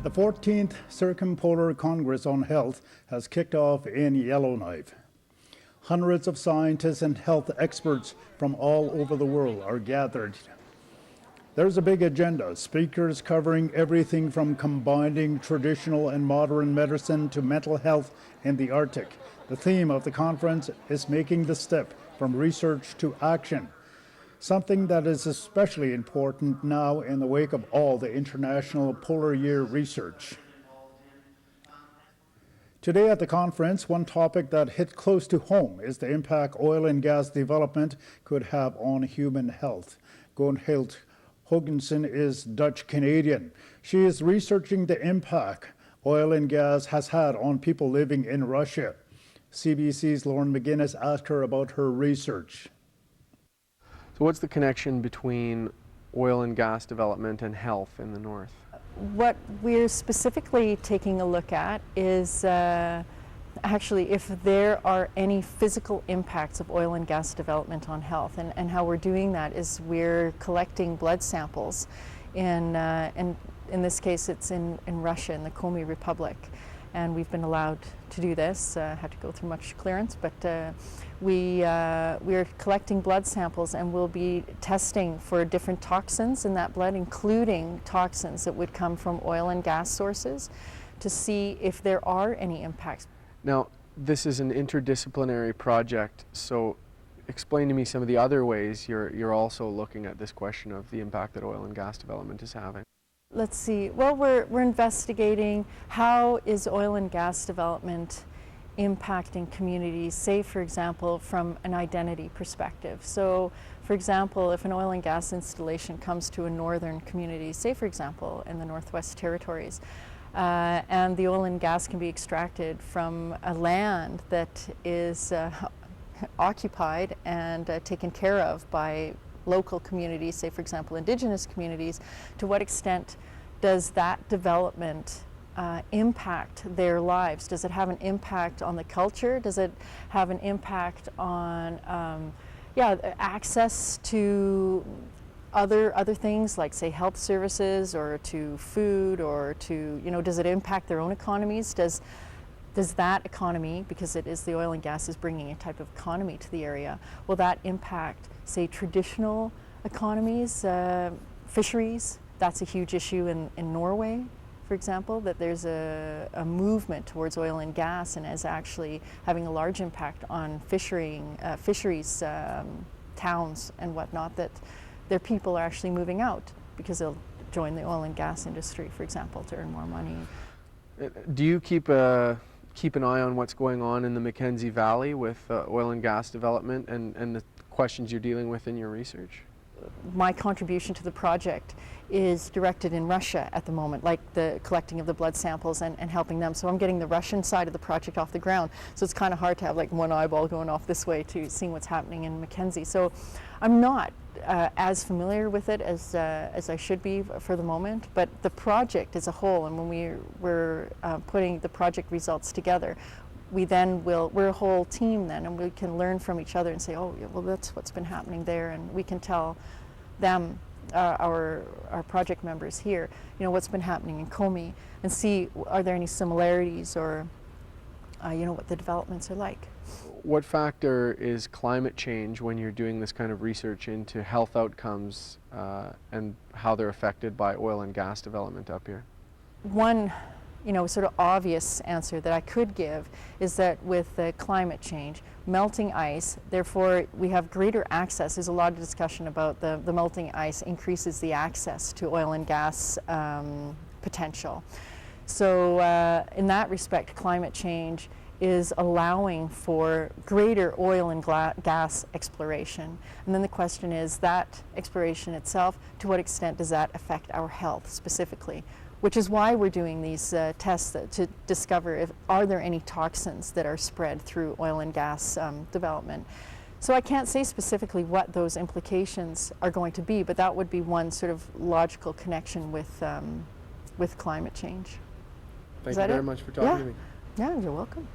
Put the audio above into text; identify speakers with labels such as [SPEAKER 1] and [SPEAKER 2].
[SPEAKER 1] The 14th Circumpolar Congress on Health has kicked off in Yellowknife. Hundreds of scientists and health experts from all over the world are gathered. There's a big agenda, speakers covering everything from combining traditional and modern medicine to mental health in the Arctic. The theme of the conference is making the step from research to action, something that is especially important now in the wake of all the international polar year research. Today at the conference, one topic that hit close to home is the impact oil and gas development could have on human health. Gunhild Hoogensen is Dutch-Canadian. She is researching the impact oil and gas has had on people living in Russia. CBC's Lauren McGuinness asked her about her research.
[SPEAKER 2] So what's the connection between oil and gas development and health in the north?
[SPEAKER 3] What we're specifically taking a look at is actually if there are any physical impacts of oil and gas development on health. And how we're doing that is we're collecting blood samples in this case it's in Russia, in the Komi Republic. And we've been allowed to do this, had to go through much clearance, but we're collecting blood samples and we'll be testing for different toxins in that blood, including toxins that would come from oil and gas sources, to see if there are any impacts.
[SPEAKER 2] Now, this is an interdisciplinary project, so explain to me some of the other ways you're also looking at this question of the impact that oil and gas development is having.
[SPEAKER 3] Let's see. Well, we're investigating how is oil and gas development impacting communities, say, for example, from an identity perspective. So, for example, if an oil and gas installation comes to a northern community, say, for example, in the Northwest Territories, and the oil and gas can be extracted from a land that is occupied and taken care of by local communities, say for example Indigenous communities, to what extent does that development impact their lives? Does it have an impact on the culture? Does it have an impact on access to other things like, say, health services, or to food, or to, does it impact their own economies? Does that economy, because it is the oil and gas is bringing a type of economy to the area, will that impact, say, traditional economies, fisheries? That's a huge issue in Norway, for example, that there's a movement towards oil and gas and is actually having a large impact on fisheries towns and whatnot, that their people are actually moving out because they'll join the oil and gas industry, for example, to earn more money.
[SPEAKER 2] Do you keep an eye on what's going on in the Mackenzie Valley with oil and gas development and the questions you're dealing with in your research?
[SPEAKER 3] My contribution to the project is directed in Russia at the moment, like the collecting of the blood samples and helping them. So I'm getting the Russian side of the project off the ground. So it's kind of hard to have like one eyeball going off this way to seeing what's happening in Mackenzie. So I'm not as familiar with it as I should be for the moment, but the project as a whole, and when we're putting the project results together, we're a whole team then, and we can learn from each other and say, oh, yeah, well, that's what's been happening there, and we can tell them, our project members here, what's been happening in Komi, and see, are there any similarities, or what the developments are like.
[SPEAKER 2] What factor is climate change when you're doing this kind of research into health outcomes and how they're affected by oil and gas development up here? One
[SPEAKER 3] sort of obvious answer that I could give is that with climate change, melting ice, therefore we have greater access. There's a lot of discussion about the melting ice increases the access to oil and gas potential. So in that respect, climate change is allowing for greater oil and gas exploration. And then the question is, that exploration itself, to what extent does that affect our health specifically? Which is why we're doing these tests to discover are there any toxins that are spread through oil and gas development. So I can't say specifically what those implications are going to be, but that would be one sort of logical connection with climate change.
[SPEAKER 2] Thank you very much for talking to me.
[SPEAKER 3] Yeah, you're welcome.